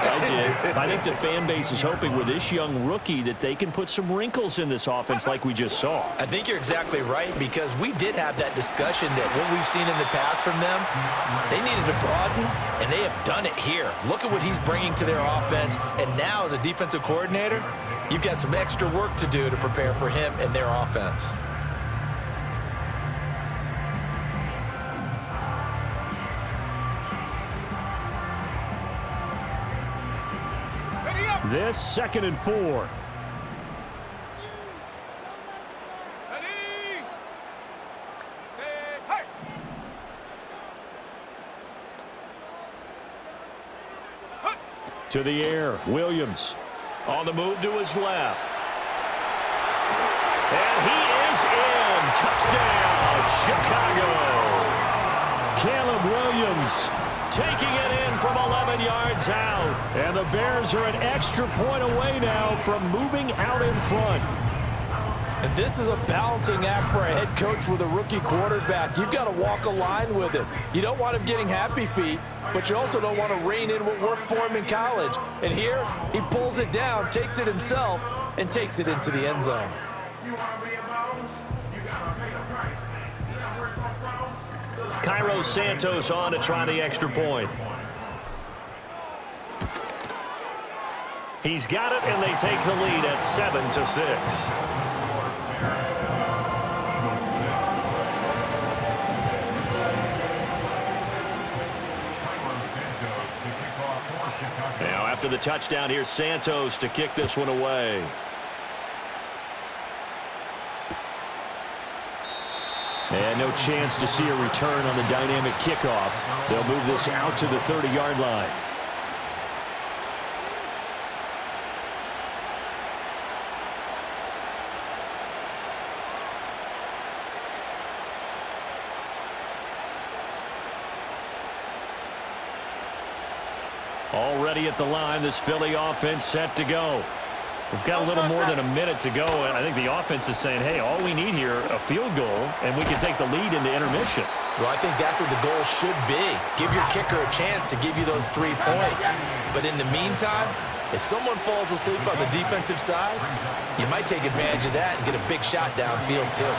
honest, I did. I think the fan base is hoping with this young rookie that they can put some wrinkles in this offense like we just saw. I think you're exactly right, because we did have that discussion that what we've seen in the past from them, they needed to broaden, and they have done it here. Look at what he's bringing to their offense, and now as a defensive coordinator, you've got some extra work to do to prepare for him and their offense. This 2nd and 4. To the air, Williams on the move to his left. And he is in. Touchdown, Chicago. Caleb Williams taking it in from 11 yards out. And the Bears are an extra point away now from moving out in front. And this is a balancing act for a head coach with a rookie quarterback. You've got to walk a line with him. You don't want him getting happy feet, but you also don't want to rein in what worked for him in college. And here, he pulls it down, takes it himself, and takes it into the end zone. Cairo Santos on to try the extra point. He's got it, and they take the lead at 7-6. Now, after the touchdown, here's Santos to kick this one away. And no chance to see a return on the dynamic kickoff. They'll move this out to the 30-yard line. Already at the line, this Philly offense set to go. We've got a little more than a minute to go, and I think the offense is saying, hey, all we need here, a field goal, and we can take the lead into intermission. Well, I think that's what the goal should be. Give your kicker a chance to give you those 3 points. But in the meantime, if someone falls asleep on the defensive side, you might take advantage of that and get a big shot downfield too.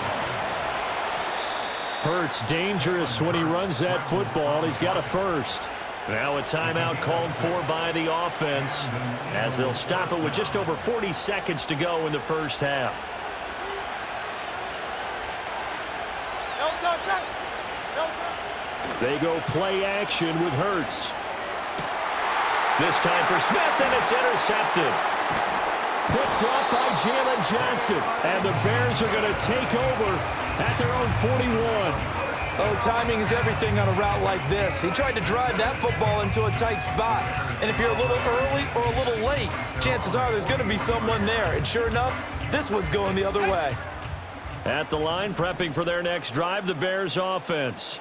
Hurts dangerous when he runs that football. He's got a first. Now a timeout called for by the offense as they'll stop it with just over 40 seconds to go in the first half. They go play action with Hurts. This time for Smith, and it's intercepted. Picked up by Jalen Johnson, and the Bears are going to take over at their own 41. Oh, timing is everything on a route like this. He tried to drive that football into a tight spot. And if you're a little early or a little late, chances are there's going to be someone there. And sure enough, this one's going the other way. At the line, prepping for their next drive, the Bears offense.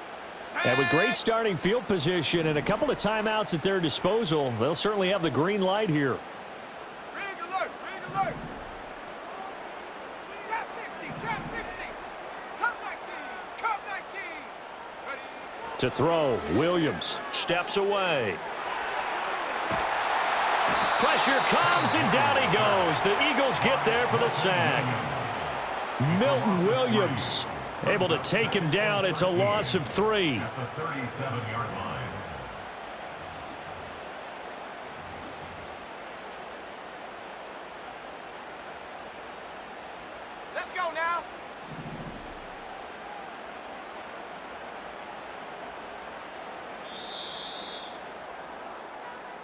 And with great starting field position and a couple of timeouts at their disposal, they'll certainly have the green light here. Ring alert, ring alert. Trap 60, trap 60. Cup 19, cup 19. Ready? To throw, Williams steps away. Pressure comes, and down he goes. The Eagles get there for the sack. Milton Williams able to take him down. It's a loss of 3. At the 37-yard line. Let's go now.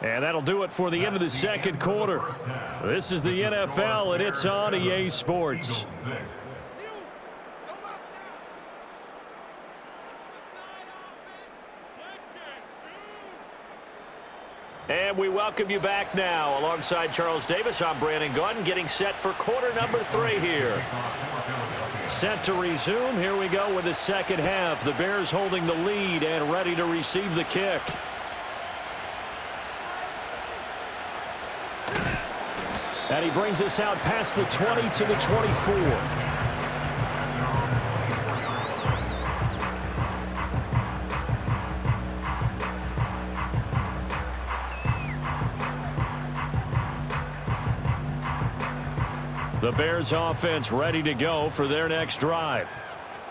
And that'll do it for the end of the second quarter. This is the NFL, and it's on EA Sports. And we welcome you back now. Alongside Charles Davis, I'm Brandon Gaudin, getting set for quarter number 3 here. Set to resume. Here we go with the second half. The Bears holding the lead and ready to receive the kick. And he brings us out past the 20 to the 24. The Bears offense ready to go for their next drive.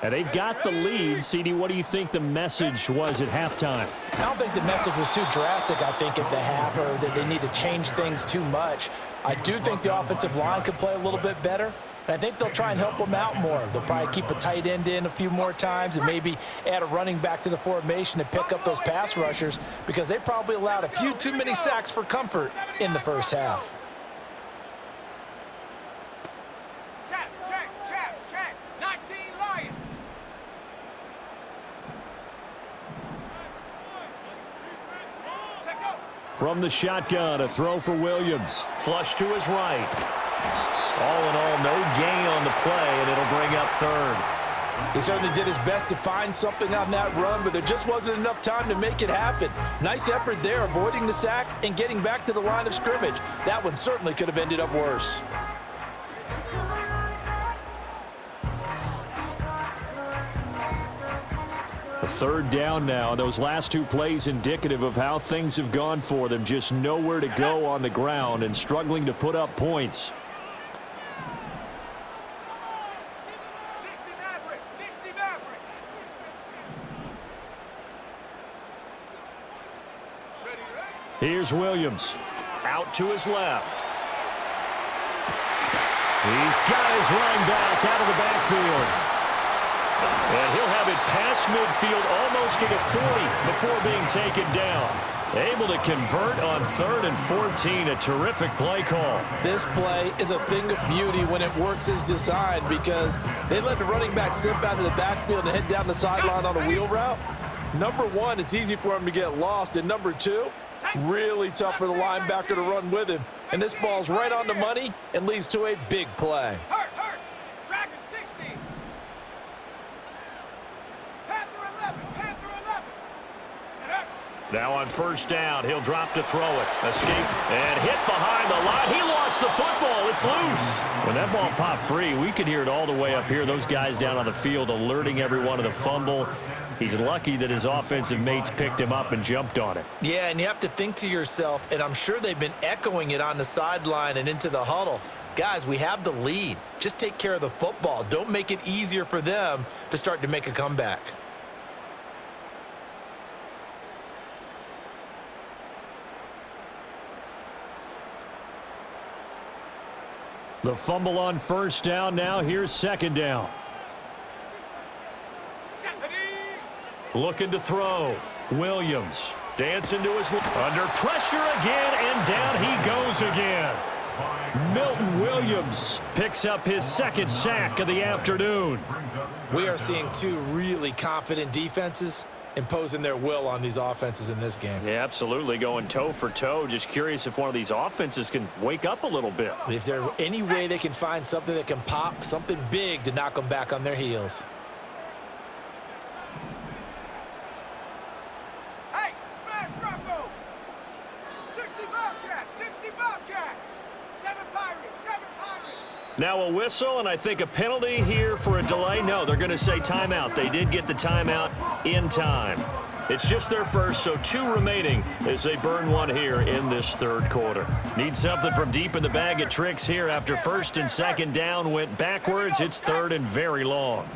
And they've got the lead. CD, what do you think the message was at halftime? I don't think the message was too drastic, I think, at the half, or that they need to change things too much. I do think the offensive line could play a little bit better. And I think they'll try and help them out more. They'll probably keep a tight end in a few more times and maybe add a running back to the formation to pick up those pass rushers, because they probably allowed a few too many sacks for comfort in the first half. Check. 19 Lions. From the shotgun, a throw for Williams. Flush to his right. All in all, no gain on the play, and it'll bring up third. He certainly did his best to find something on that run, but there just wasn't enough time to make it happen. Nice effort there, avoiding the sack and getting back to the line of scrimmage. That one certainly could have ended up worse. A third down now. Those last two plays indicative of how things have gone for them. Just nowhere to go on the ground and struggling to put up points. 60 Maverick. Ready? Here's Williams. Out to his left. He's got his running back out of the backfield. And he'll have it past midfield almost to the 40 before being taken down. Able to convert on 3rd and 14. A terrific play call. This play is a thing of beauty when it works as designed, because they let the running back slip out of the backfield and head down the sideline on a wheel route. Number one, it's easy for him to get lost. And number two, really tough for the linebacker to run with him. And this ball's right on the money and leads to a big play. Hurt. Dragon 60. Panther 11. Now on first down, he'll drop to throw it. Escape and hit behind the line. He lost the football. It's loose. When that ball popped free, we could hear it all the way up here. Those guys down on the field alerting everyone of the fumble. He's lucky that his offensive mates picked him up and jumped on it. Yeah, and you have to think to yourself, and I'm sure they've been echoing it on the sideline and into the huddle. Guys, we have the lead. Just take care of the football. Don't make it easier for them to start to make a comeback. The fumble on first down. Now here's second down. Looking to throw. Williams dancing to his left. Under pressure again, and down he goes again. Milton Williams picks up his second sack of the afternoon. We are seeing two really confident defenses imposing their will on these offenses in this game. Yeah, absolutely, going toe for toe. Just curious if one of these offenses can wake up a little bit. If there's any way they can find something that can pop, something big to knock them back on their heels. Hey, smash Bronco. 60 Bobcat. 7 Pirates. Now a whistle, and I think a penalty here for a delay. No, they're going to say timeout. They did get the timeout in time. It's just their first, so 2 remaining as they burn one here in this third quarter. Need something from deep in the bag of tricks here after first and second down went backwards. It's third and very long.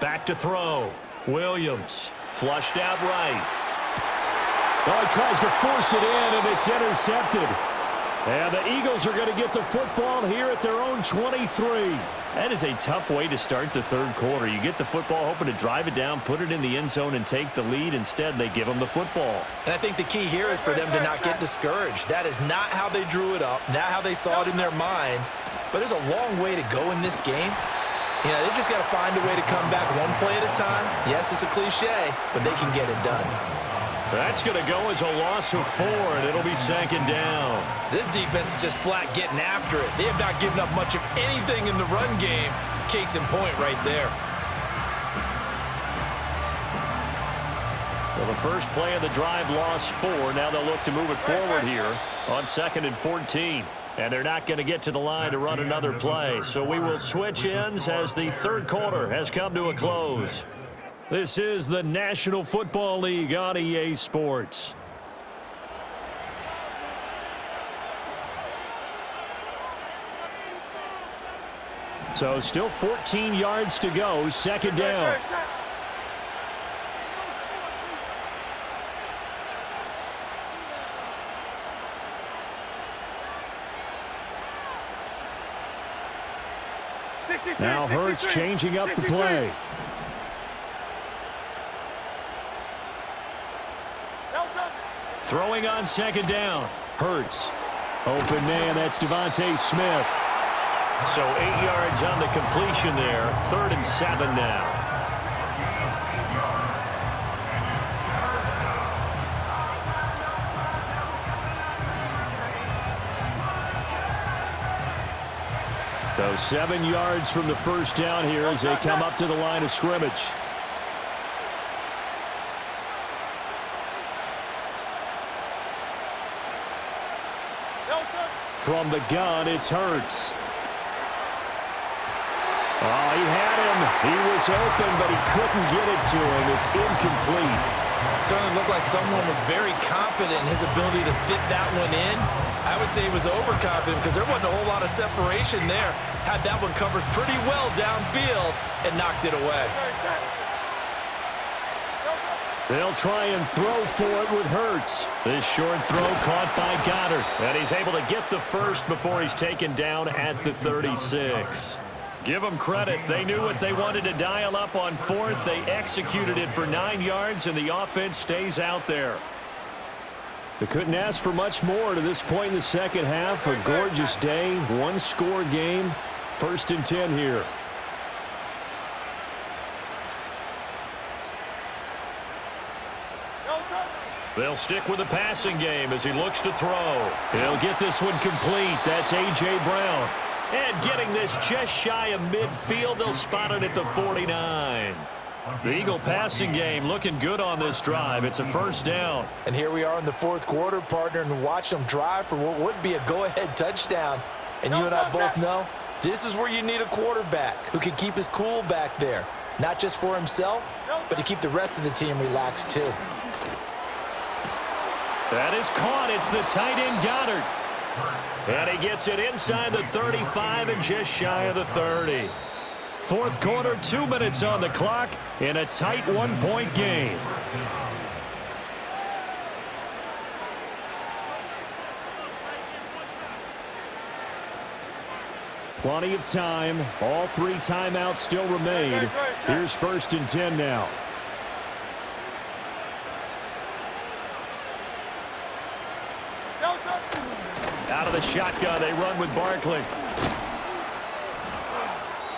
Back to throw. Williams flushed out right. Oh, he tries to force it in, and it's intercepted. And the Eagles are going to get the football here at their own 23. That is a tough way to start the third quarter. You get the football, hoping to drive it down, put it in the end zone, and take the lead. Instead, they give them the football. And I think the key here is for them to not get discouraged. That is not how they drew it up, not how they saw it in their minds. But there's a long way to go in this game. You know, they've just got to find a way to come back one play at a time. Yes, it's a cliche, but they can get it done. That's going to go as a loss of 4, and it'll be second down. This defense is just flat getting after it. They have not given up much of anything in the run game. Case in point right there. Well, the first play of the drive lost 4. Now they'll look to move it forward here on 2nd and 14. And they're not going to get to the line to run another play. So we will switch ends as the third quarter has come to a close. This is the National Football League on EA Sports. So still 14 yards to go, second down. Now Hurts changing up the play. Throwing on second down. Hurts. Open man, that's Devontae Smith. So 8 yards on the completion there. 3rd and 7 now. So 7 yards from the first down here as they come up to the line of scrimmage. From the gun, it's Hurts. Oh, he had him. He was open, but he couldn't get it to him. It's incomplete. Certainly looked like someone was very confident in his ability to fit that one in. I would say he was overconfident because there wasn't a whole lot of separation there. Had that one covered pretty well downfield and knocked it away. They'll try and throw for it with Hurts. This short throw caught by Goddard. And he's able to get the first before he's taken down at the 36. Give them credit. They knew what they wanted to dial up on 4th. They executed it for 9 yards, and the offense stays out there. They couldn't ask for much more to this point in the second half. A gorgeous day, one-score game. 1st and 10 here. They'll stick with the passing game as he looks to throw. He'll get this one complete. That's A.J. Brown. And getting this just shy of midfield, they'll spot it at the 49. The Eagle passing game looking good on this drive. It's a first down. And here we are in the fourth quarter, partner, and watch them drive for what would be a go-ahead touchdown. And you and I both know this is where you need a quarterback who can keep his cool back there. Not just for himself, but to keep the rest of the team relaxed too. That is caught. It's the tight end Goddard. And he gets it inside the 35 and just shy of the 30. Fourth quarter, 2 minutes on the clock in a tight one-point game. Plenty of time. All 3 timeouts still remain. Here's 1st and 10 now. Out of the shotgun, they run with Barkley.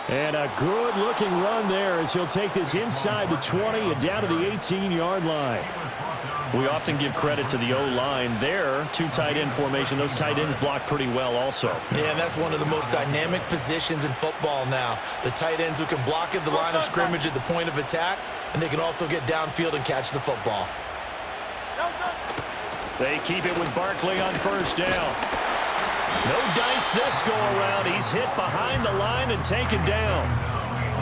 And a good-looking run there as he'll take this inside the 20 and down to the 18-yard line. We often give credit to the O-line there. 2 tight end formation. Those tight ends block pretty well also. Yeah, and that's one of the most dynamic positions in football now. The tight ends who can block at the line of scrimmage at the point of attack, and they can also get downfield and catch the football. They keep it with Barkley on first down. No dice this go-around. He's hit behind the line and taken down.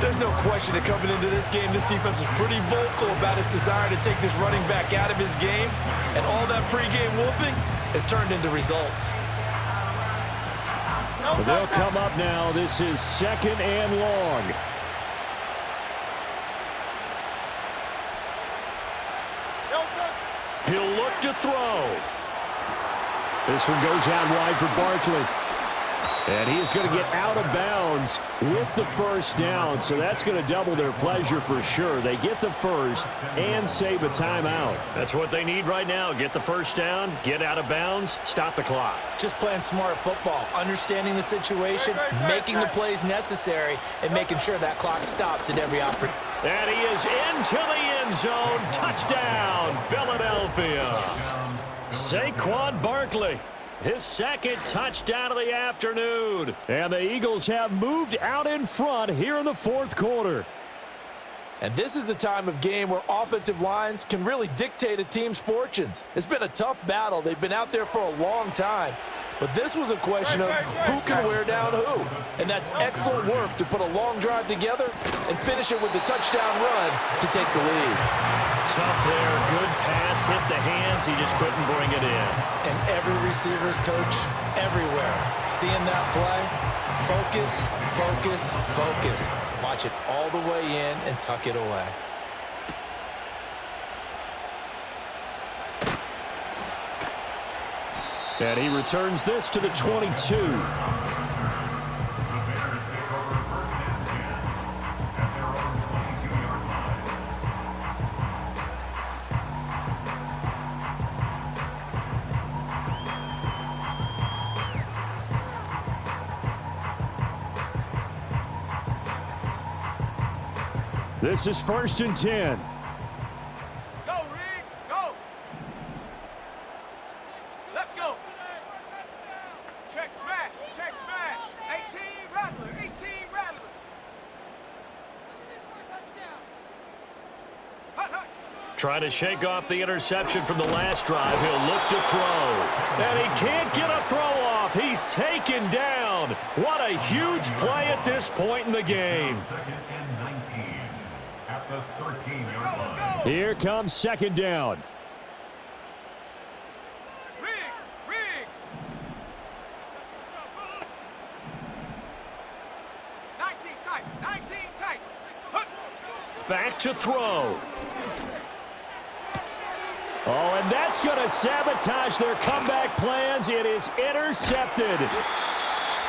There's no question that coming into this game, this defense was pretty vocal about its desire to take this running back out of his game, and all that pregame whooping has turned into results. Well, they'll come up now. This is 2nd and long. He'll look to throw. This one goes out wide for Barkley. And he is going to get out of bounds with the first down. So that's going to double their pleasure for sure. They get the first and save a timeout. That's what they need right now. Get the first down, get out of bounds, stop the clock. Just playing smart football, understanding the situation, making the plays necessary, and making sure that clock stops at every opportunity. And he is into the end zone. Touchdown, Philadelphia. Saquon Barkley, his 2nd touchdown of the afternoon. And the Eagles have moved out in front here in the 4th quarter. And this is a time of game where offensive lines can really dictate a team's fortunes. It's been a tough battle. They've been out there for a long time. But this was a question of who can wear down who. And that's excellent work to put a long drive together and finish it with the touchdown run to take the lead. Tough there. Good pass. Hit the hands. He just couldn't bring it in. And every receiver's coach everywhere. Seeing that play, focus, focus, focus. Watch it all the way in and tuck it away. And he returns this to the 22. This is 1st and 10. Go, Reed, go. Let's go. Check smash, 18 Rattler, 18 Rattler. Hut, hut. Trying to shake off the interception from the last drive. He'll look to throw. And he can't get a throw off. He's taken down. What a huge play at this point in the game. Second and 19 at the 13-yard line. Here comes 2nd down. Riggs. 19 tight. Hut. Back to throw. Oh, and that's going to sabotage their comeback plans. It is intercepted.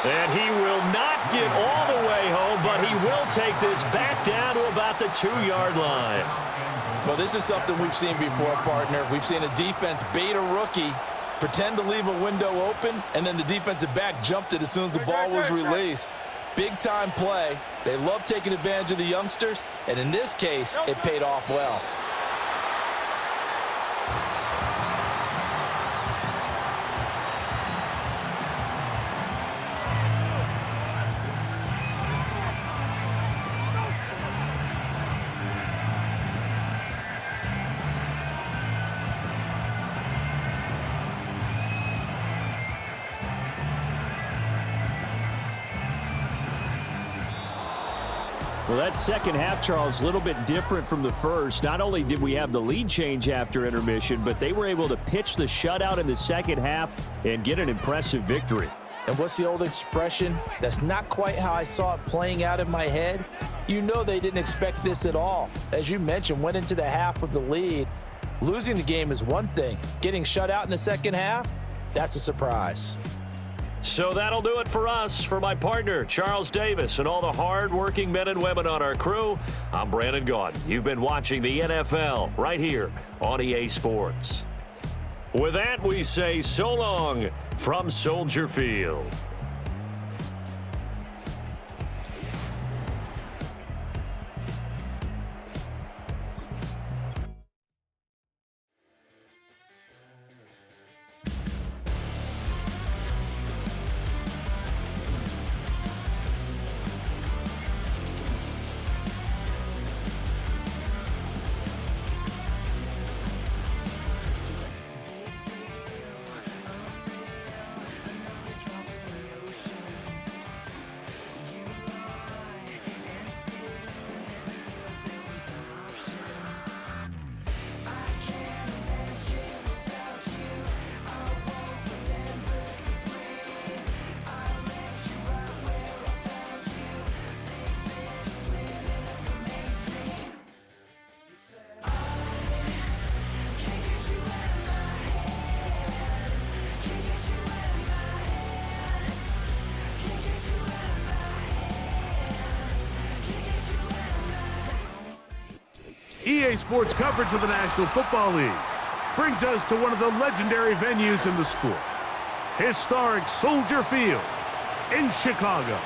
And he will not get all the way home, but he will take this back down to about the 2-yard line. Well, this is something we've seen before, partner. We've seen a defense bait a rookie, pretend to leave a window open, and then the defensive back jumped it as soon as the ball was released. Big-time play. They love taking advantage of the youngsters, and in this case, it paid off well. Well, that second half, Charles, a little bit different from the first. Not only did we have the lead change after intermission, but they were able to pitch the shutout in the second half and get an impressive victory. And what's the old expression? That's not quite how I saw it playing out in my head. You know they didn't expect this at all. As you mentioned, went into the half with the lead. Losing the game is one thing. Getting shut out in the second half, that's a surprise. So that'll do it for us. For my partner, Charles Davis, and all the hard-working men and women on our crew, I'm Brandon Gaudin. You've been watching the NFL right here on EA Sports. With that, we say so long from Soldier Field. EA Sports coverage of the National Football League brings us to one of the legendary venues in the sport, historic Soldier Field in Chicago.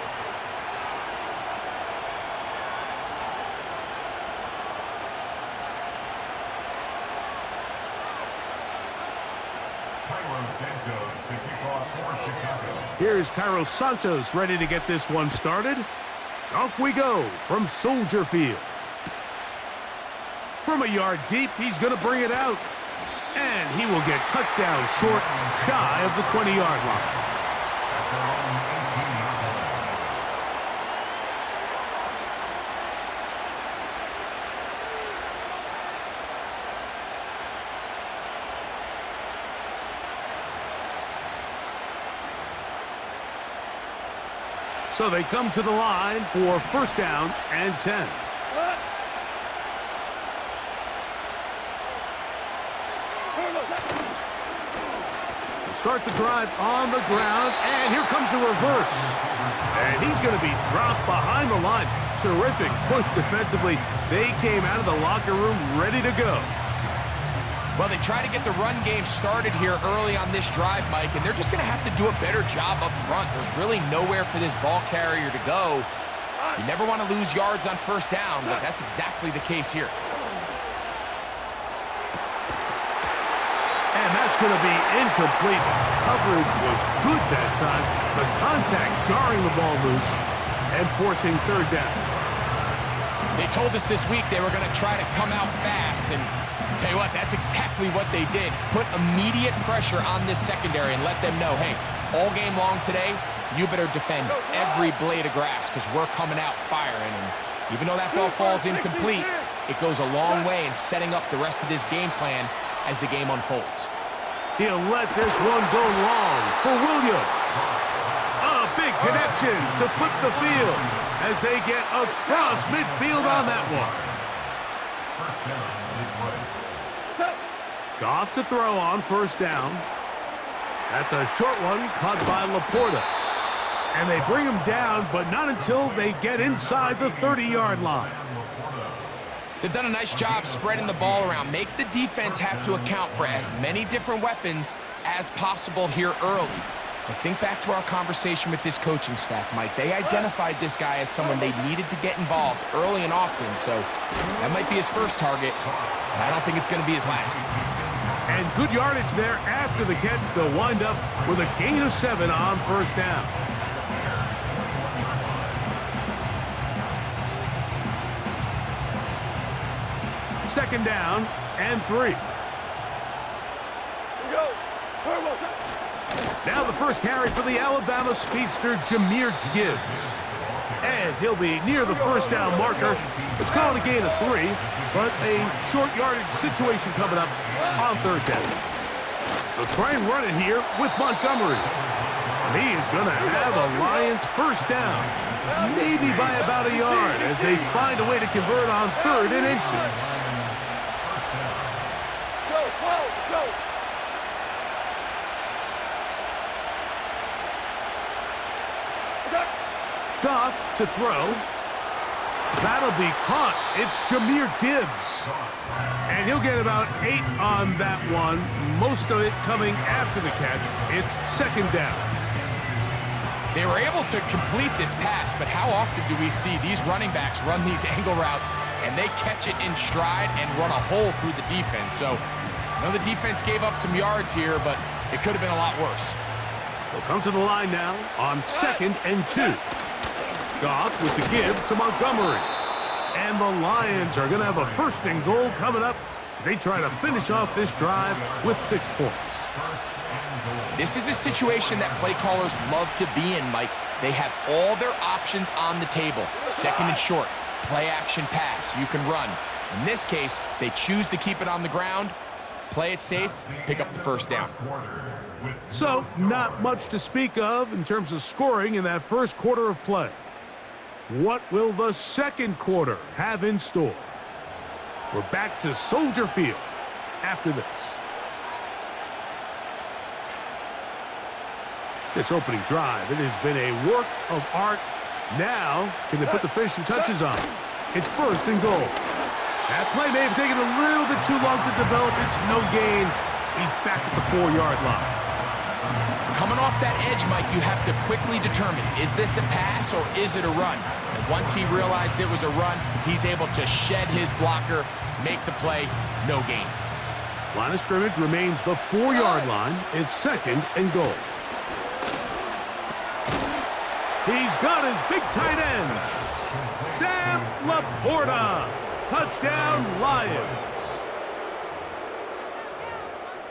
Here's Cairo Santos ready to get this one started. Off we go from Soldier Field. From a yard deep, he's going to bring it out. And he will get cut down short, shy of the 20-yard line. So they come to the line for first down and 10. Start the drive on the ground, and here comes a reverse. And he's going to be dropped behind the line. Terrific push defensively. They came out of the locker room ready to go. Well, they try to get the run game started here early on this drive, Mike, and they're just going to have to do a better job up front. There's really nowhere for this ball carrier to go. You never want to lose yards on first down, but that's exactly the case here. And that's going to be incomplete. Coverage was good that time. The contact jarring the ball loose and forcing third down. They told us this week they were going to try to come out fast, and tell you what, that's exactly what they did. Put immediate pressure on this secondary and let them know, hey, all game long today, you better defend every blade of grass because we're coming out firing. And even though that ball falls incomplete, it goes a long way in setting up the rest of this game plan as the game unfolds. He'll let this one go long for Williams. A big connection to flip the field as they get across midfield on that one. Goff to throw on first down. That's a short one caught by Laporta. And they bring him down, but not until they get inside the 30-yard line. They've done a nice job spreading the ball around. Make the defense have to account for as many different weapons as possible here early. But think back to our conversation with this coaching staff, Mike. They identified this guy as someone they needed to get involved early and often. So that might be his first target, but I don't think it's going to be his last. And good yardage there after the catch. They'll wind up with a gain of 7 on first down. Second down and 3. Now the first carry for the Alabama speedster, Jahmyr Gibbs. And he'll be near the first down marker. It's called a gain of 3, but a short yardage situation coming up on third down. They'll try and run it here with Montgomery. And he is going to have a Lions first down, maybe by about a yard, as they find a way to convert on 3rd and inches. Goff to throw. That'll be caught. It's Jahmyr Gibbs. And he'll get about 8 on that one. Most of it coming after the catch. It's second down. They were able to complete this pass, but how often do we see these running backs run these angle routes and they catch it in stride and run a hole through the defense? So I know the defense gave up some yards here, but it could have been a lot worse. They'll come to the line now on 2nd and 2. Goff with the give to Montgomery. And the Lions are going to have a 1st and goal coming up as they try to finish off this drive with 6 points. This is a situation that play callers love to be in, Mike. They have all their options on the table. 2nd and short, play action pass, you can run. In this case, they choose to keep it on the ground, play it safe, pick up the first down. So, not much to speak of in terms of scoring in that first quarter of play. What will the second quarter have in store? We're back to Soldier Field after this. This opening drive, it has been a work of art. Now, can they put the finishing touches on? It's 1st and goal. That play may have taken a little bit too long to develop. It's no gain. He's back at the 4-yard line. Coming off that edge, Mike, you have to quickly determine, is this a pass or is it a run? And once he realized it was a run, he's able to shed his blocker, make the play, no gain. Line of scrimmage remains the 4-yard line. It's 2nd and goal. He's got his big tight end, Sam Laporta. Touchdown, Lions.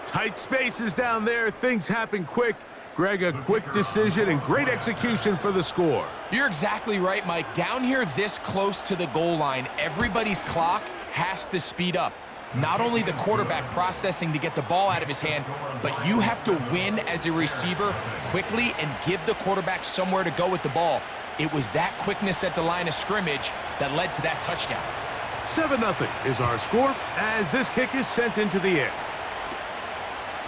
Tight spaces down there. Things happen quick. Greg, a quick decision and great execution for the score. You're exactly right, Mike. Down here this close to the goal line, everybody's clock has to speed up. Not only the quarterback processing to get the ball out of his hand, but you have to win as a receiver quickly and give the quarterback somewhere to go with the ball. It was that quickness at the line of scrimmage that led to that touchdown. 7-0 is our score as this kick is sent into the air.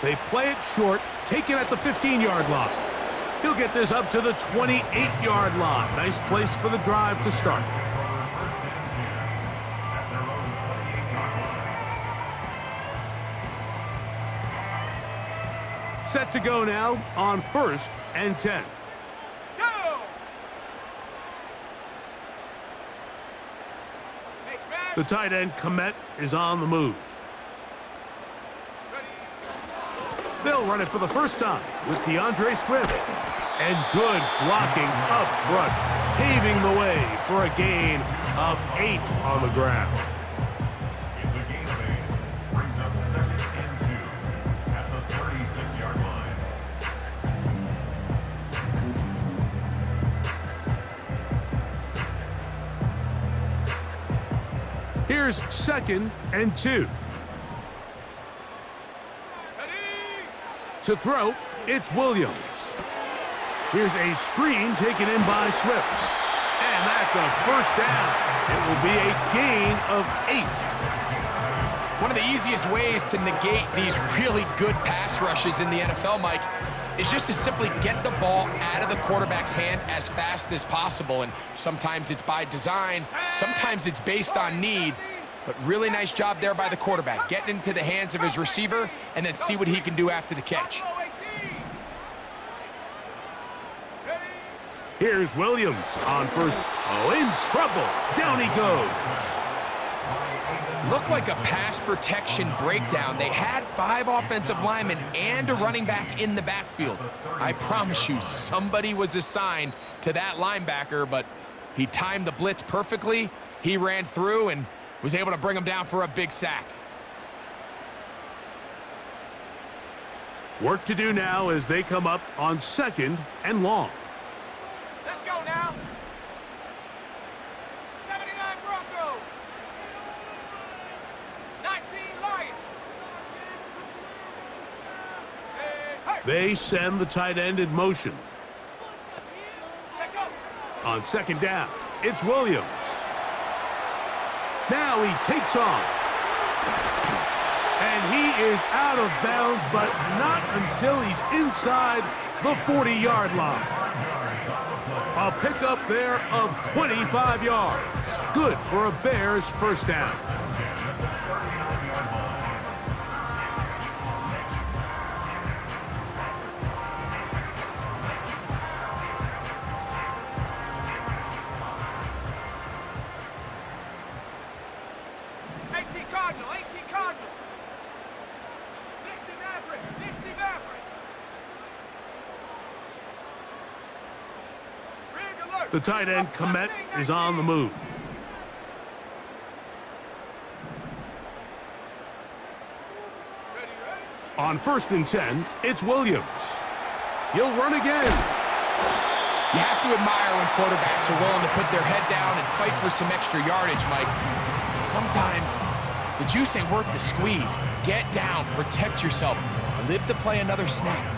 They play it short, take it at the 15-yard line. He'll get this up to the 28-yard line. Nice place for the drive to start. Set to go now on 1st and 10. Go! The tight end, Komet, is on the move. They'll run it for the first time with DeAndre Swift. And good blocking up front, paving the way for a gain of 8 on the ground. It's a gain of 8. Brings up 2nd and 2 at the 36-yard line. Here's 2nd and 2. To throw, it's Williams. Here's a screen taken in by Swift. And that's a first down. It will be a gain of 8. One of the easiest ways to negate these really good pass rushes in the NFL, Mike, is just to simply get the ball out of the quarterback's hand as fast as possible. And sometimes it's by design, sometimes it's based on need. But really nice job there by the quarterback, getting into the hands of his receiver and then see what he can do after the catch. Here's Williams on first. Oh, in trouble. Down he goes. Looked like a pass protection breakdown. They had 5 offensive linemen and a running back in the backfield. I promise you, somebody was assigned to that linebacker, but he timed the blitz perfectly. He ran through and was able to bring him down for a big sack. Work to do now as they come up on 2nd and long. Let's go now. 79 Broncos. 19 Lions. Hey. They send the tight end in motion. Check up. On 2nd down, it's Williams. Now he takes off. And he is out of bounds, but not until he's inside the 40-yard line. A pickup there of 25 yards. Good for a Bears first down. The tight end, Komet, is on the move. On 1st and 10, it's Williams. He'll run again. You have to admire when quarterbacks are willing to put their head down and fight for some extra yardage, Mike. But sometimes the juice ain't worth the squeeze. Get down, protect yourself, live to play another snap.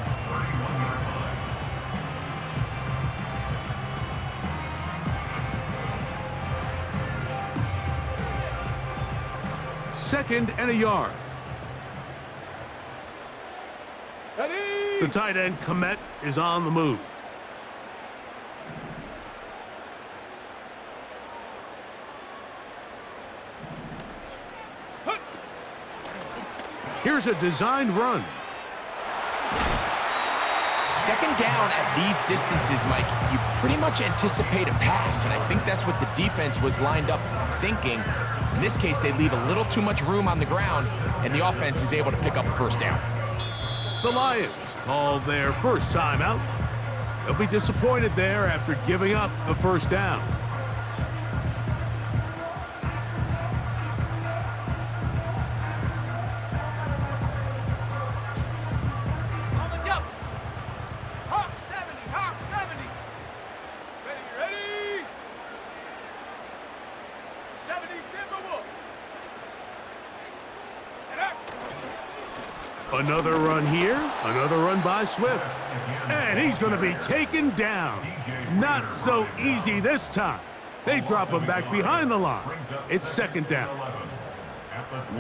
Second and a yard. The tight end, Komet, is on the move. Here's a designed run. Second down at these distances, Mike, you pretty much anticipate a pass, and I think that's what the defense was lined up thinking. In this case, they leave a little too much room on the ground, and the offense is able to pick up a first down. The Lions called their first timeout. They'll be disappointed there after giving up the first down. Another run here, another run by Swift. And he's going to be taken down. Not so easy this time. They drop him back behind the line. It's second down.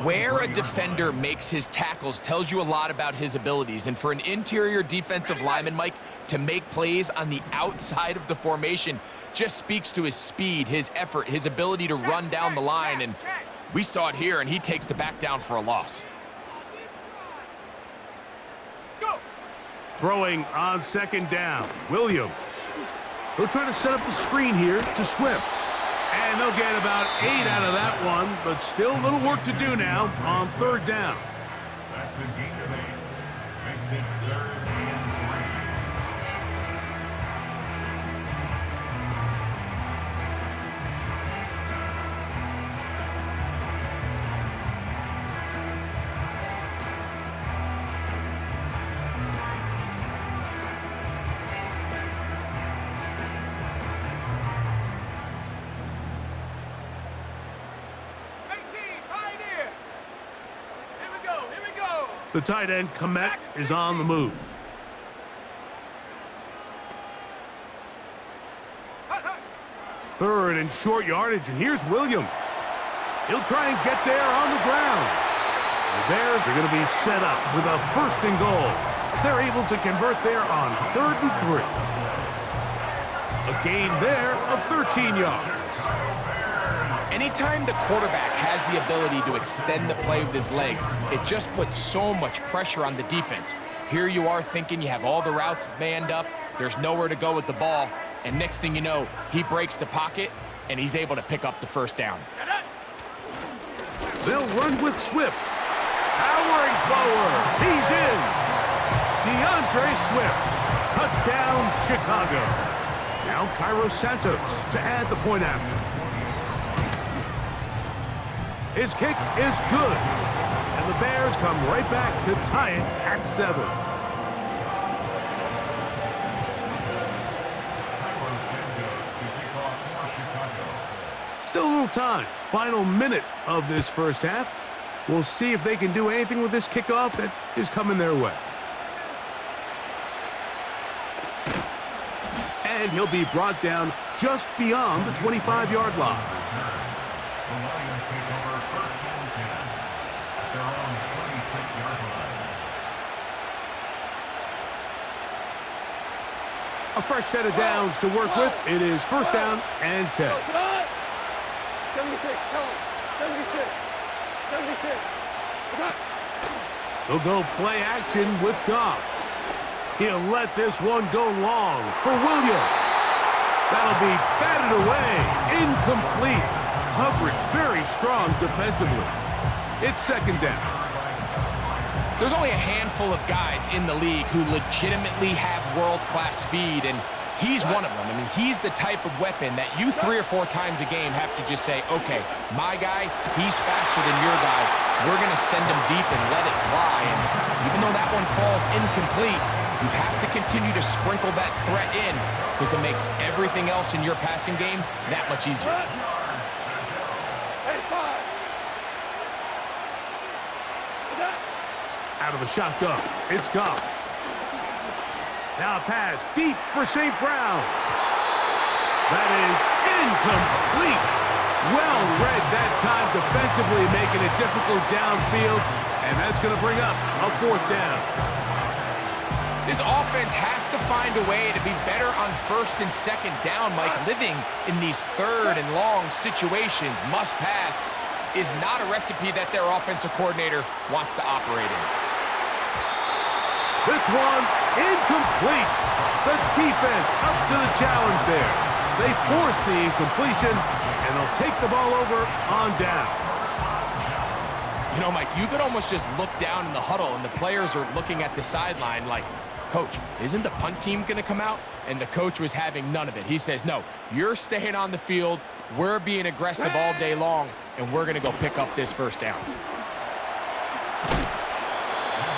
Where a defender makes his tackles tells you a lot about his abilities. And for an interior defensive lineman, Mike, to make plays on the outside of the formation just speaks to his speed, his effort, his ability to run down the line. And we saw it here, and he takes the back down for a loss. Throwing on second down, Williams. He'll try to set up the screen here to Swift. And they'll get about 8 out of that one, but still a little work to do now on third down. That's the gain of 8. Makes it 3rd and 18, Pioneer. Here we go, here we go. The tight end, Komet, is on the move. Hut, hut. Third and short yardage, and here's Williams. He'll try and get there on the ground. The Bears are going to be set up with a 1st and goal as they're able to convert there on 3rd and 3. A gain there of 13 yards. Anytime the quarterback has the ability to extend the play with his legs, it just puts so much pressure on the defense. Here you are thinking you have all the routes manned up, there's nowhere to go with the ball, and next thing you know, he breaks the pocket, and he's able to pick up the 1st down. They'll run with Swift. Powering forward. He's in. DeAndre Swift. Touchdown, Chicago. Now Cairo Santos to add the point after. His kick is good. And the Bears come right back to tie it at 7. Still a little time. Final minute of this first half. We'll see if they can do anything with this kickoff that is coming their way. And he'll be brought down just beyond the 25-yard line. The Lions take over 1st and 10 at their own 26-yard line. A fresh set of downs to work with. It is 1st down and 10. 76, tell him. 76. 76. He'll go play action with Goff. He'll let this one go long for Williams. That'll be batted away. Incomplete. Coverage very strong defensively. It's 2nd down. There's only a handful of guys in the league who legitimately have world-class speed, and he's one of them. I mean, he's the type of weapon that you 3 or 4 times a game have to just say, okay, my guy, he's faster than your guy. We're going to send him deep and let it fly. And even though that one falls incomplete, you have to continue to sprinkle that threat in because it makes everything else in your passing game that much easier. Out of the shotgun, it's Goff. Now a pass deep for St. Brown. That is incomplete. Well read that time defensively, making it difficult downfield, and that's going to bring up a 4th down. This offense has to find a way to be better on 1st and 2nd down, Mike. Living in these 3rd and long situations, must pass, is not a recipe that their offensive coordinator wants to operate in. This one, incomplete. The defense up to the challenge there. They force the incompletion, and they'll take the ball over on downs. You know, Mike, you could almost just look down in the huddle, and the players are looking at the sideline like, Coach, isn't the punt team going to come out? And the coach was having none of it. He says, no, you're staying on the field. We're being aggressive all day long, and we're going to go pick up this 1st down.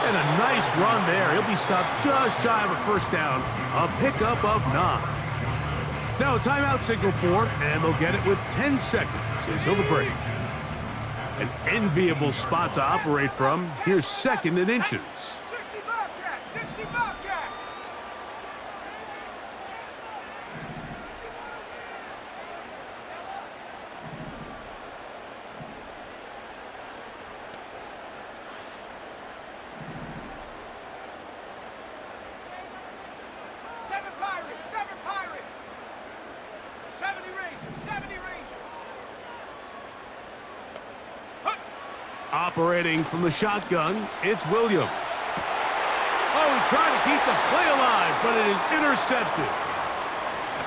And a nice run there. He'll be stopped just shy of a 1st down. A pickup of 9. Now a timeout signal for, and they'll get it with 10 seconds until the break. An enviable spot to operate from. Here's 2nd and inches. 60 Bobcat, 60 Bobcat. Seven Pirate. 70 Ranger, 70 Ranger. Operating from the shotgun, it's Williams. Oh, he tried to keep the play alive, but it is intercepted.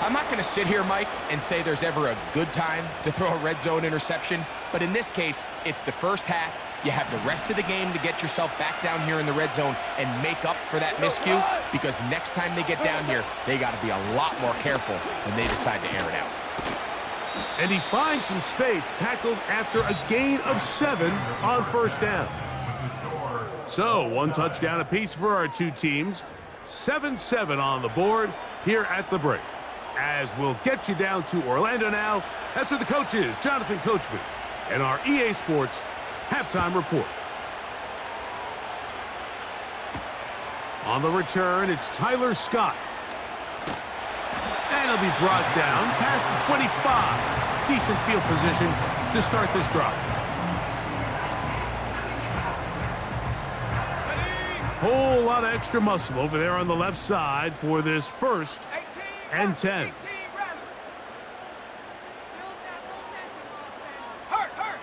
I'm not going to sit here, Mike, and say there's ever a good time to throw a red zone interception, but in this case, it's the first half. You have the rest of the game to get yourself back down here in the red zone and make up for that miscue, because next time they get down here, they got to be a lot more careful when they decide to air it out. And he finds some space, tackled after a gain of 7 on first down. So, 1 touchdown apiece for our two teams. 7-7 on the board here at the break. As we'll get you down to Orlando now, that's where the coach is, Jonathan Coachman, and our EA Sports halftime report. On the return, it's Tyler Scott. And he'll be brought down past the 25. Decent field position to start this drive. Whole lot of extra muscle over there on the left side for this 1st and 10.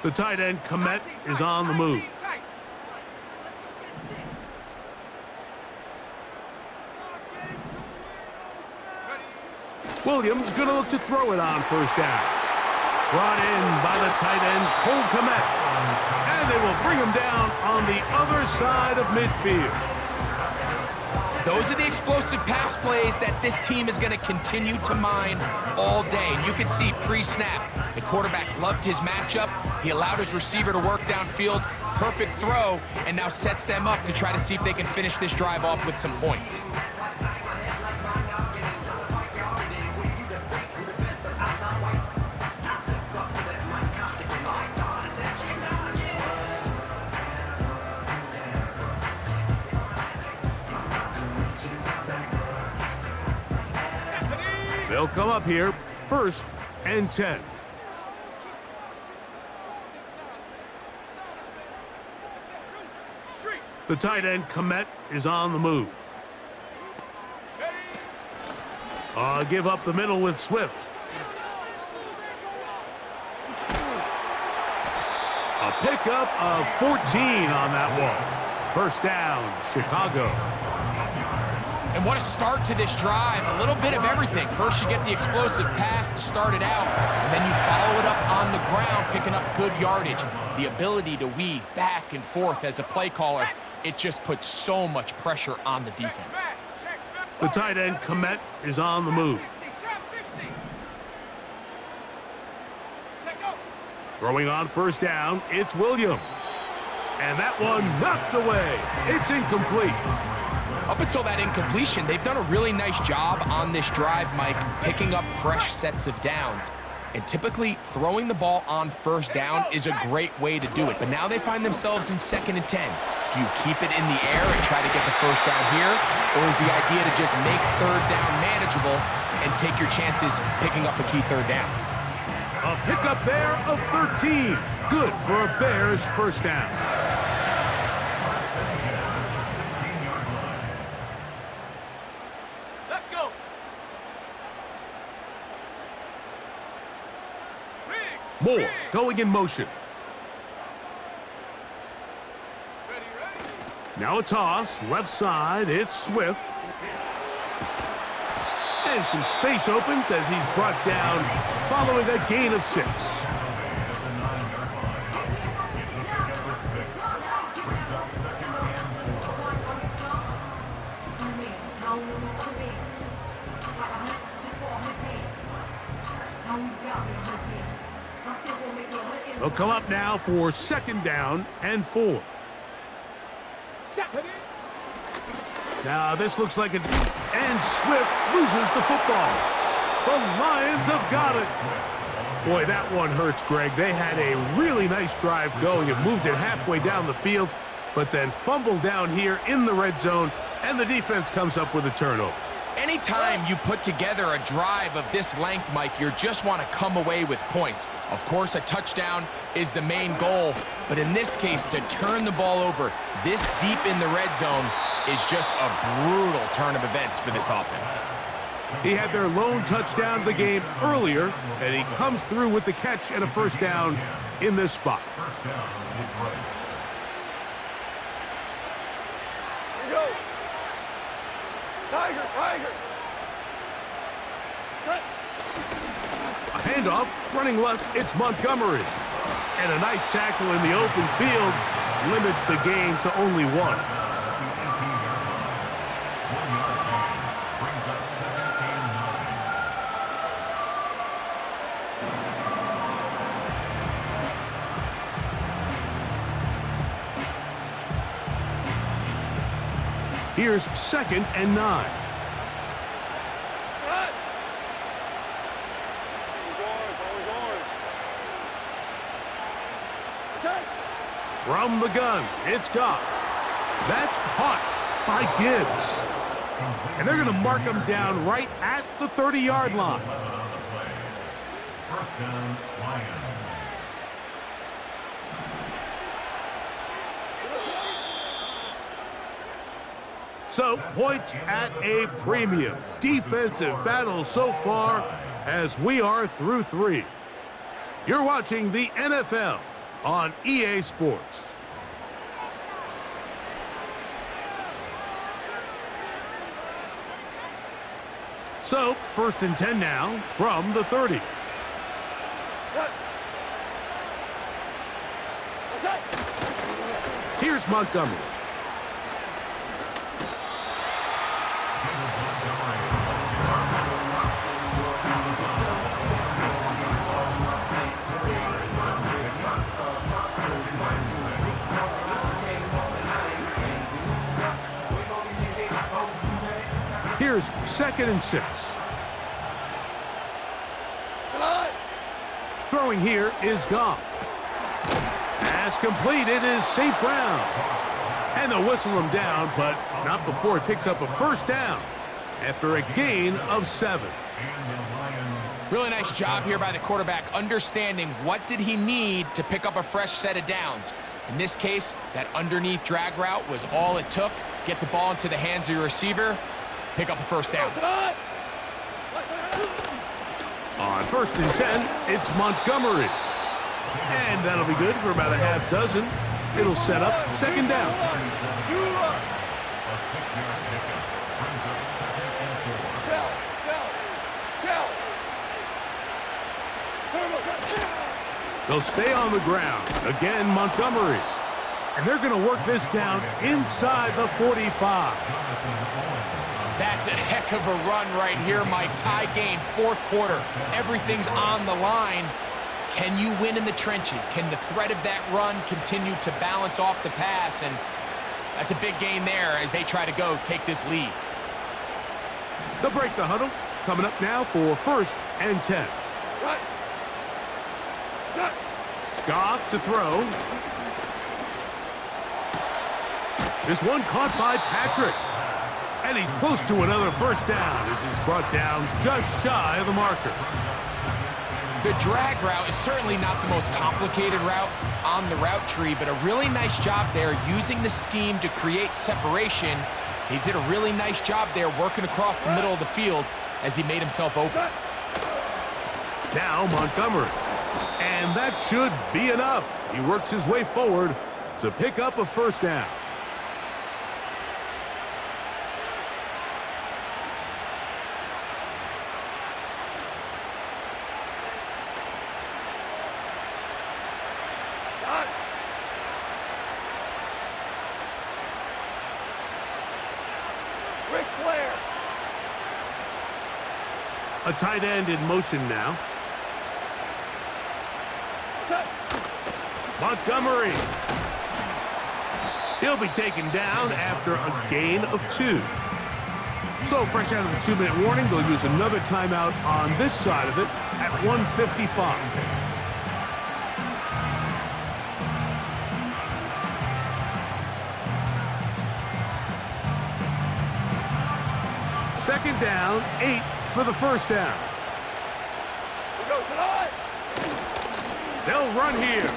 The tight end, Komet, is on the move. Williams going to look to throw it on first down. Brought in by the tight end, Cole Komet. And they will bring him down on the other side of midfield. Those are the explosive pass plays that this team is going to continue to mine all day. And you can see pre-snap, the quarterback loved his matchup. He allowed his receiver to work downfield. Perfect throw, and now sets them up to try to see if they can finish this drive off with some points. They'll come up here, 1st and 10. The tight end, Komet, is on the move. Give up the middle with Swift. A pickup of 14 on that one. 1st down, Chicago. And what a start to this drive. A little bit of everything. First, you get the explosive pass to start it out, and then you follow it up on the ground, picking up good yardage. The ability to weave back and forth as a play caller, it just puts so much pressure on the defense. The tight end, Komet, is on the move. Throwing on first down, it's Williams. And that one knocked away. It's incomplete. Up until that incompletion, they've done a really nice job on this drive, Mike, picking up fresh sets of downs. And typically, throwing the ball on first down is a great way to do it. But now they find themselves in 2nd and 10. Do you keep it in the air and try to get the first down here? Or is the idea to just make 3rd down manageable and take your chances picking up a key 3rd down? A pickup there of 13. Good for a Bears 1st down. Let's go. Moore going in motion. Now a toss, left side, it's Swift. And some space opens as he's brought down following a gain of 6. They'll come up now for 2nd down and 4. Now this looks like it, and Swift loses the football. The Lions have got it. Boy, that one hurts, Greg. They had a really nice drive going. It moved it halfway down the field, but then fumbled down here in the red zone, and the defense comes up with a turnover. Anytime you put together a drive of this length, Mike, you just want to come away with points. Of course, a touchdown is the main goal, but in this case, to turn the ball over this deep in the red zone is just a brutal turn of events for this offense. He had their lone touchdown of the game earlier, and he comes through with the catch and a first down in this spot. First down is right. Here we go. Tiger, Tiger. Cut. A handoff, running left, it's Montgomery. And a nice tackle in the open field limits the gain to only one. Here's 2nd and 9. Cut. Okay. From the gun, it's Goff. That's caught by Gibbs. And they're going to mark him down right at the 30-yard line. First down, Lions. So, points at a premium. Defensive battle so far as we are through 3. You're watching the NFL on EA Sports. So, 1st and 10 now from the 30. Cut. Okay. Here's Montgomery. Here's 2nd and 6. Throwing here is Goff. Pass completed is St. Brown. And they'll whistle him down, but not before he picks up a first down after a gain of 7. Really nice job here by the quarterback, understanding what did he need to pick up a fresh set of downs. In this case, that underneath drag route was all it took. Get the ball into the hands of your receiver, pick up a first down. On 1st and 10, it's Montgomery. And that'll be good for about a half dozen. It'll set up 2nd down. A 6-yard pickup brings up 2nd and 4. They'll stay on the ground. Again, Montgomery. And they're going to work this down inside the 45. That's a heck of a run right here, Mike. Tie game, 4th quarter. Everything's on the line. Can you win in the trenches? Can the threat of that run continue to balance off the pass? And that's a big gain there as they try to go take this lead. They'll break the huddle. Coming up now for 1st and 10. Goff to throw. This one caught by Patrick. And he's close to another first down as he's brought down just shy of the marker. The drag route is certainly not the most complicated route on the route tree, but a really nice job there using the scheme to create separation. He did a really nice job there working across the middle of the field as he made himself open. Now Montgomery. And that should be enough. He works his way forward to pick up a first down. A tight end in motion now. Montgomery. He'll be taken down after a gain of 2. So fresh out of the 2-minute warning, they'll use another timeout on this side of it at 1:55. Second down, 8 for the first down. They'll run here.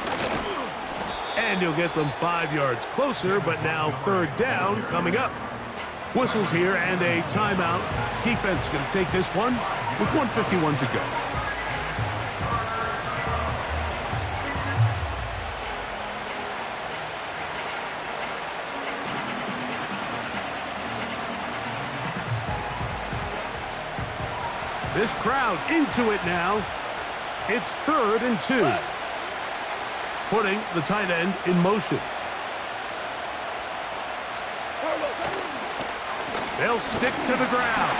And he'll get them 5 yards closer, but now third down coming up. Whistles here and a timeout. Defense going to take this one with 1:51 to go. This crowd into it now. It's 3rd and 2. Putting the tight end in motion. They'll stick to the ground.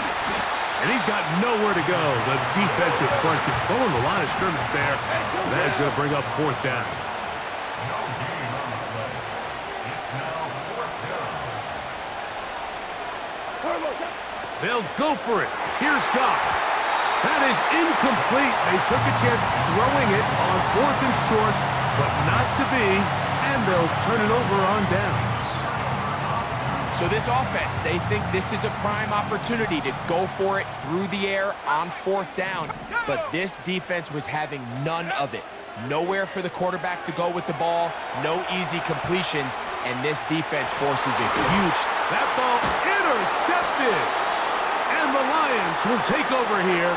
And he's got nowhere to go. The defensive front controlling the line of scrimmage there. That is going to bring up 4th down. No gain on the play. It's now 4th down. They'll go for it. Here's Goff. That is incomplete. They took a chance throwing it on 4th and short, but not to be, and they'll turn it over on downs. So this offense, they think this is a prime opportunity to go for it through the air on 4th down, but this defense was having none of it. Nowhere for the quarterback to go with the ball, no easy completions, and this defense forces a huge... That ball intercepted, and the Lions will take over here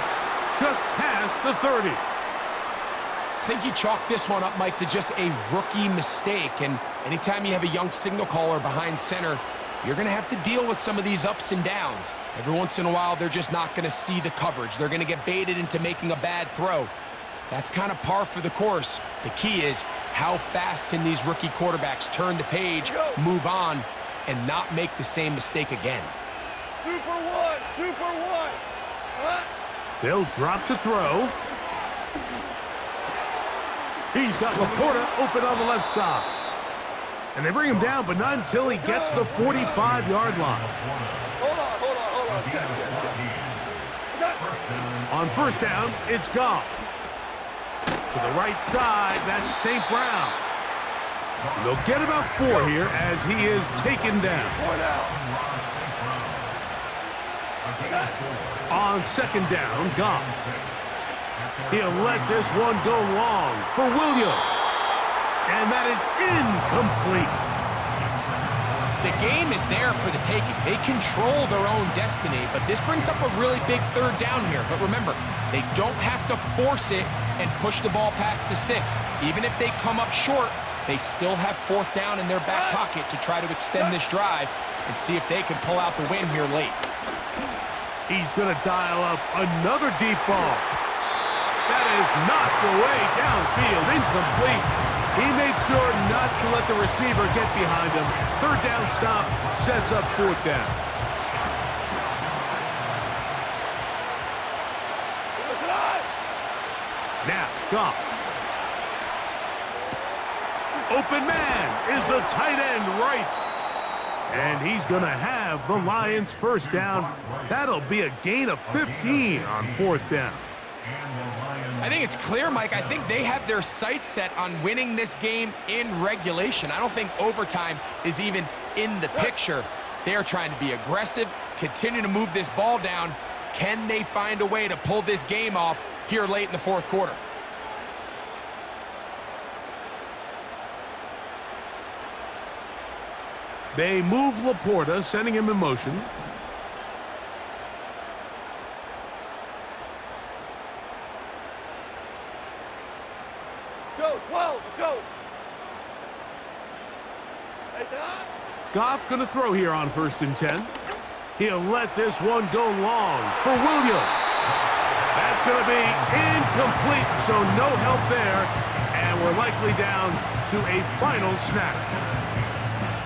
just past the 30. I think you chalk this one up, Mike, to just a rookie mistake. And anytime you have a young signal caller behind center, you're going to have to deal with some of these ups and downs. Every once in a while, they're just not going to see the coverage. They're going to get baited into making a bad throw. That's kind of par for the course. The key is how fast can these rookie quarterbacks turn the page, move on, and not make the same mistake again. Super one. They'll drop to throw. He's got Laporta open on the left side. And they bring him down, but not until he gets the 45-yard line. Hold on. On first down, it's Goff. To the right side, that's St. Brown. And they'll get about 4 here as he is taken down. On second down, Goff. He'll let this one go long for Williams. And that is incomplete. The game is there for the taking. They control their own destiny, but this brings up a really big third down here. But remember, they don't have to force it and push the ball past the sticks. Even if they come up short, they still have 4th down in their back pocket to try to extend this drive and see if they can pull out the win here late. He's going to dial up another deep ball. That is knocked away downfield, incomplete. He made sure not to let the receiver get behind him. Third down stop sets up 4th down. Now, Goff. Open man is the tight end right. And he's going to have the Lions first down. That'll be a gain of 15 on 4th down. I think it's clear, Mike. I think they have their sights set on winning this game in regulation. I don't think overtime is even in the picture. They are trying to be aggressive, continue to move this ball down. Can they find a way to pull this game off here late in the 4th quarter? They move Laporta, sending him in motion. Go, 12, go. Goff going to throw here on 1st and 10. He'll let this one go long for Williams. That's going to be incomplete, so no help there. And we're likely down to a final snap.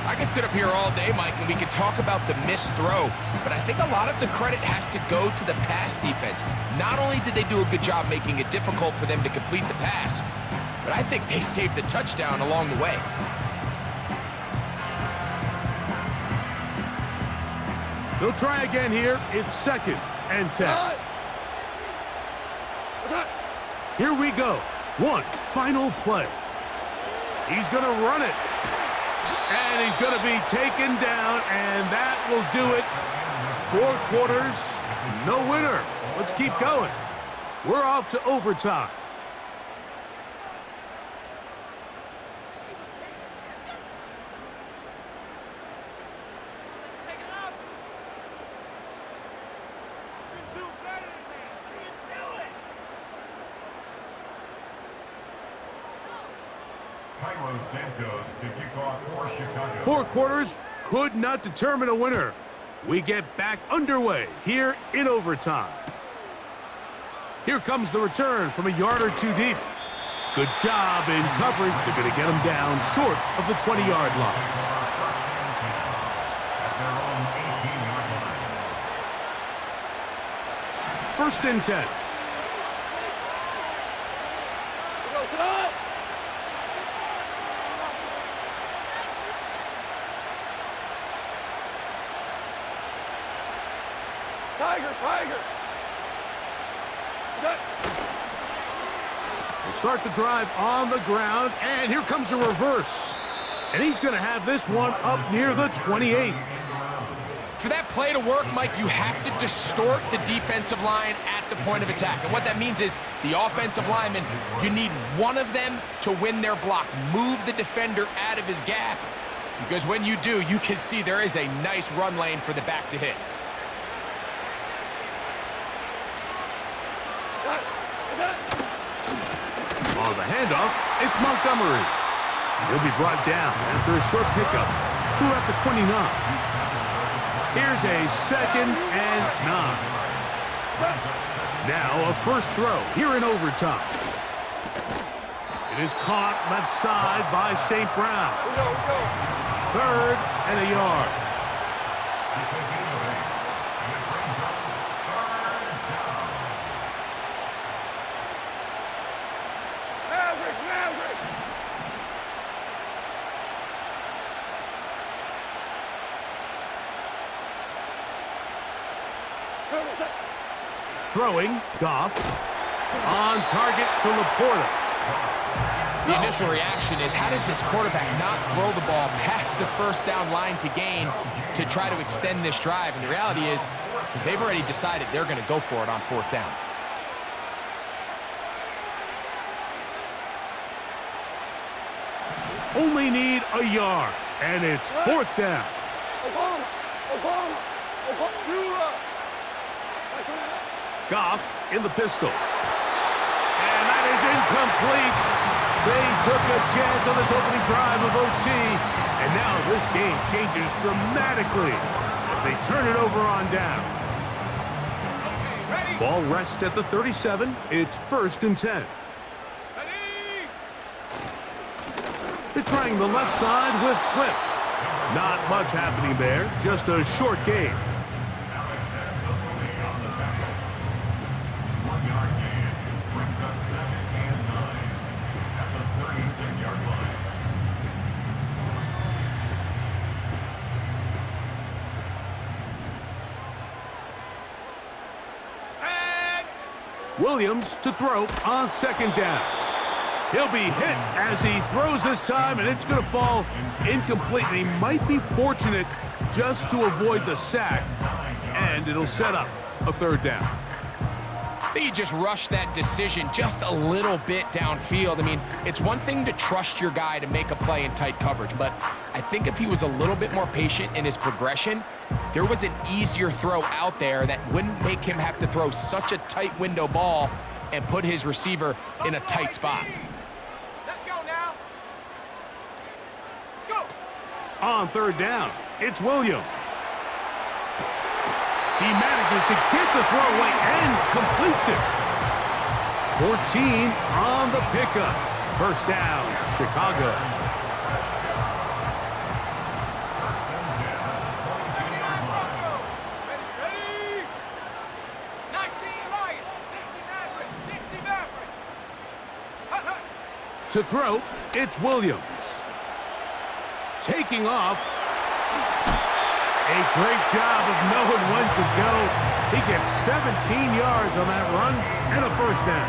I could sit up here all day, Mike, and we could talk about the missed throw, but I think a lot of the credit has to go to the pass defense. Not only did they do a good job making it difficult for them to complete the pass, but I think they saved the touchdown along the way. They'll try again here. It's 2nd and 10. Here we go. One final play. He's going to run it. And he's going to be taken down, and that will do it. 4 quarters, no winner. Let's keep going. We're off to overtime. Santos to kick off for Chicago. 4 quarters could not determine a winner. We get back underway here in overtime. Here comes the return from a yard or 2 deep. Good job in coverage. They're going to get him down short of the 20-yard line. At their own 18-yard line. 1st and 10. We'll start the drive on the ground, and here comes a reverse. And he's going to have this one up near the 28. For that play to work, Mike, you have to distort the defensive line at the point of attack. And what that means is the offensive lineman, you need one of them to win their block. Move the defender out of his gap. Because when you do, you can see there is a nice run lane for the back to hit. On the handoff, it's Montgomery. He'll be brought down after a short pickup. 2 at the 29. Here's a 2nd and 9. Now a first throw here in overtime. It is caught left side by St. Brown. 3rd and a yard. Throwing, Goff. On target to Laporta. The initial reaction is, how does this quarterback not throw the ball past the 1st down line to gain to try to extend this drive? And the reality is they've already decided they're going to go for it on 4th down. Only need a yard, and it's 4th down. Goff in the pistol. And that is incomplete. They took a chance on this opening drive of OT. And now this game changes dramatically as they turn it over on down. Ball rests at the 37. It's 1st and 10. They're trying the left side with Swift. Not much happening there, just a short game. Williams to throw on 2nd down. He'll be hit as he throws this time, and it's going to fall incomplete. And he might be fortunate just to avoid the sack, and it'll set up a 3rd down. I think he just rushed that decision just a little bit downfield. I mean, it's one thing to trust your guy to make a play in tight coverage, but I think if he was a little bit more patient in his progression, there was an easier throw out there that wouldn't make him have to throw such a tight window ball and put his receiver in a tight spot. Let's go now. Go. On 3rd down, it's Williams. He manages to get the throw away and completes it. 14 on the pickup. 1st down, Chicago. Ready? 19 Lions, 60 Maverick, 60 Maverick. Hut, hut. To throw, it's Williams. Taking off. A great job of knowing when to go. He gets 17 yards on that run and a first down.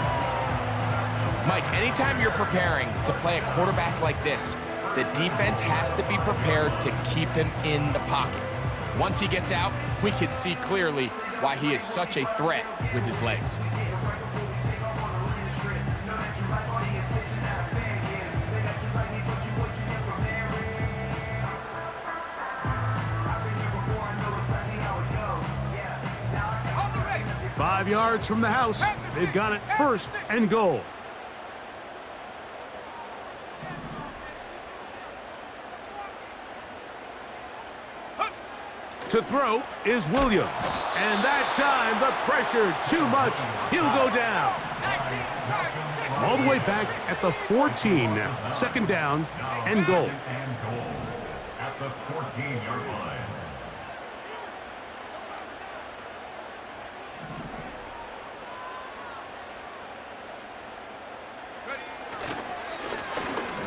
Mike, anytime you're preparing to play a quarterback like this, the defense has to be prepared to keep him in the pocket. Once he gets out, we can see clearly why he is such a threat with his legs. On the ready. 5 yards from the house. They've got it first and goal. To throw is Williams. And that time, the pressure too much. He'll go down. 19, charge, All the way back at the 14 now. Second down and goal. And goal at the 14-yard line.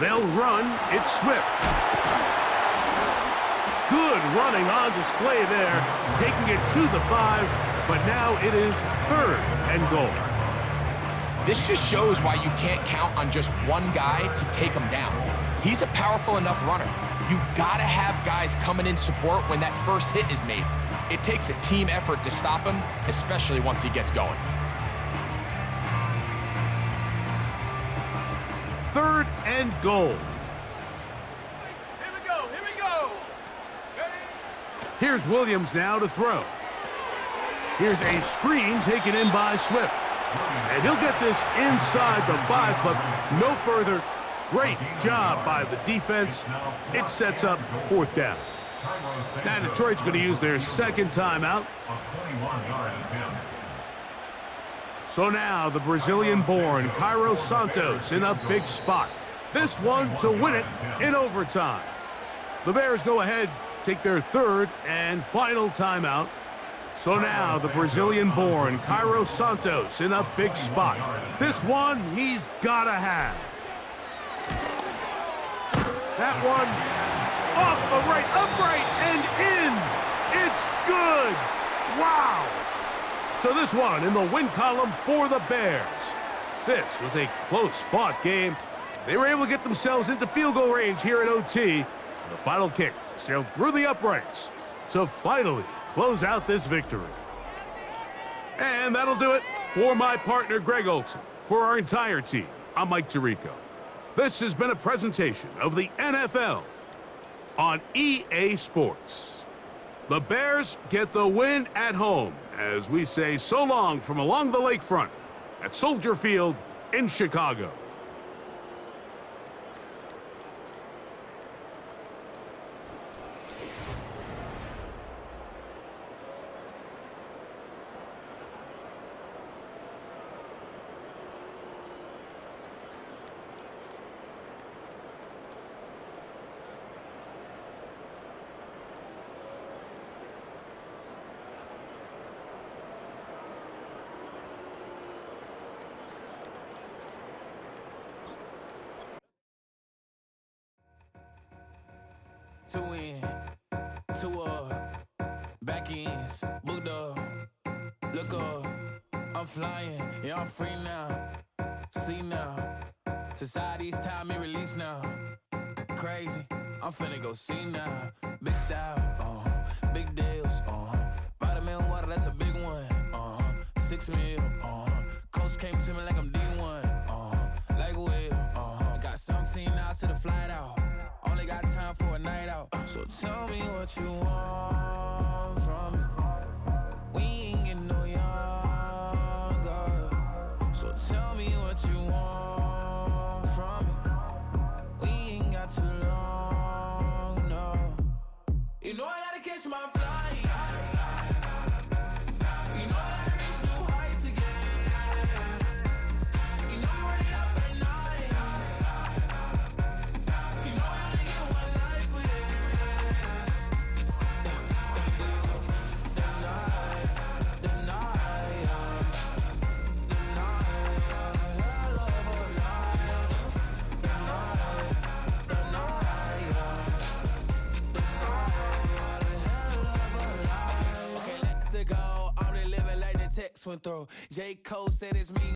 They'll run. It's Swift. Good running on display there, taking it to the 5, but now it is third and goal. This just shows why you can't count on just one guy to take him down. He's a powerful enough runner. You gotta have guys coming in support when that first hit is made. It takes a team effort to stop him, especially once he gets going. Third and goal. Here we go, here we go. Ready? Here's Williams now to throw. Here's a screen taken in by Swift. And he'll get this inside the 5, but no further. Great job by the defense. It sets up fourth down. Now Detroit's going to use their second timeout. A 21-yard attempt. So now the Brazilian-born Cairo Santos in a big spot. This one to win it in overtime. The Bears go ahead, take their third and final timeout. So now the Brazilian-born Cairo Santos in a big spot. This one he's gotta have. That one off the right upright and in. It's good. Wow. So this one in the win column for the Bears. This was a close-fought game. They were able to get themselves into field goal range here at OT. And the final kick sailed through the uprights to finally close out this victory. And that'll do it for my partner, Greg Olson. For our entire team, I'm Mike Tirico. This has been a presentation of the NFL on EA Sports. The Bears get the win at home as we say so long from along the lakefront at Soldier Field in Chicago. Two in, two up, back ends, booked up, look up, I'm flying, yeah, I'm free now, see now, society's time me release now, crazy, I'm finna go see now, big style, big deals, vitamin water, that's a big one, 6 mil, coach came to me like I'm D1, like Will, got 17 hours to the flight out. Only got time for a night out. So tell me what you want from me. We ain't getting no younger. So tell me what you want from me. We ain't got too long, no. You know I gotta catch my flight. You know I gotta reach new heights again. You know you running up at night. You know I gotta get one life for this. The night, hell of a night. The night, swim through. J. Cole said it's me.